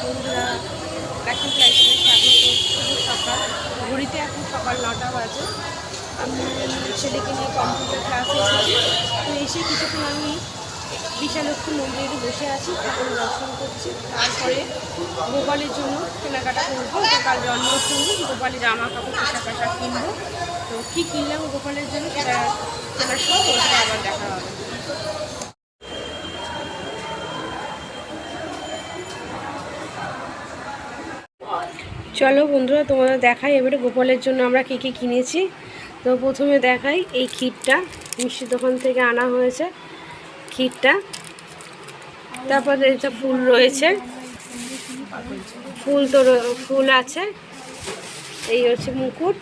বন্ধুরা লাকি ফ্যাশনে স্বাগত। শুভ সকাল, ঘড়িতে এখন সকাল 9টা বাজে। আমি ছেলেকে নিয়ে কম্পিউটার ক্লাসে এসেছি। তো এসে কিছুক্ষণ আমি বিশালক্ষী মন্দিরে বসে আছি, ঠাকুর দর্শন করছি। তারপরে গোপালের জন্য কেনাকাটা করবো। তো কাল জন্মাষ্টমী, গোপালের জামা কাপড় পোশাক আশাক কিনবো। তো কী কিনলাম গোপালের জন্য সেটা কেনার সময় ওটা আবার দেখা হবে। চলো বন্ধুরা, তোমাদের দেখাই এবারে গোপালের জন্য আমরা কী কী কিনেছি। তো প্রথমে দেখাই এই ক্ষীরটা, মিষ্টির দোকান থেকে আনা হয়েছে ক্ষীরটা। তারপরে এটা ফুল রয়েছে, ফুল আছে। এই হচ্ছে মুকুট,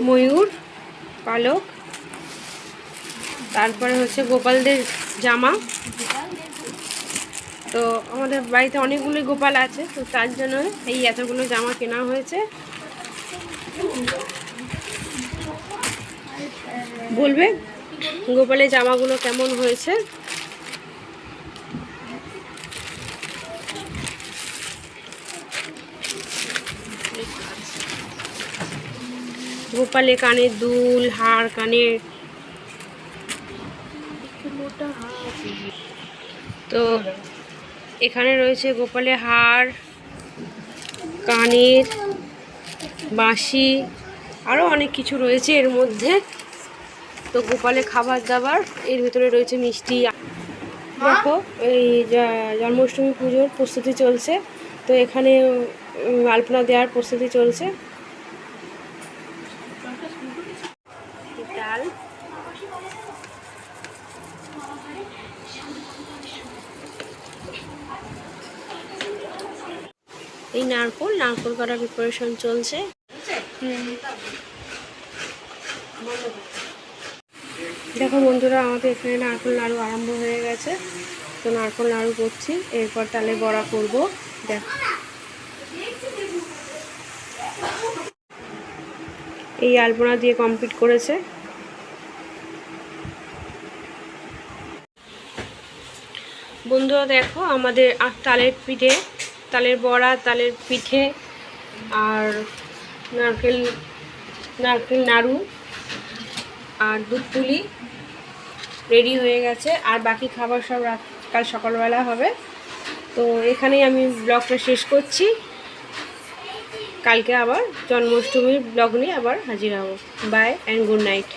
ময়ূর, পালক। তারপরে হচ্ছে গোপালদের জামা। তো আমাদের বাড়িতে অনেকগুলোই গোপাল আছে, তো তার জন্য এই এতগুলো জামা কেনা হয়েছে। বলবে গোপালের জামাগুলো কেমন হয়েছে। গোপালের কানের দুল, হার কানের। তো এখানে রয়েছে গোপালের হার, কানের, বাঁশি, আরও অনেক কিছু রয়েছে এর মধ্যে। তো গোপালের খাবার দাবার, এর ভিতরে রয়েছে মিষ্টি। দেখো এই জন্মাষ্টমী পুজোর প্রস্তুতি চলছে। তো এখানে আলপনা দেওয়ার প্রস্তুতি চলছে। ডাল, এই নারকোল করার প্রিপারেশন চলছে। দেখো বন্ধুরা, আমাদের এখানে নারকোল নাড়ু আরম্ভ হয়ে গেছে। তো নারকোল নাড়ু করছি, এরপর তালে বড়া করব। দেখো এই আলপনা দিয়ে কমপ্লিট করেছে। বন্ধুরা দেখো আমাদের তালের পিঠে, তালের বড়া, তালের পিঠে আর নারকেল নাড়ু আর দুধ পুলি রেডি হয়ে গেছে। আর বাকি খাবার সব কাল সকালবেলা হবে। তো এখানেই আমি ব্লগটা শেষ করছি। কালকে আবার জন্মাষ্টমীর ব্লগ নিয়ে আবার হাজির হব। Bye and good night.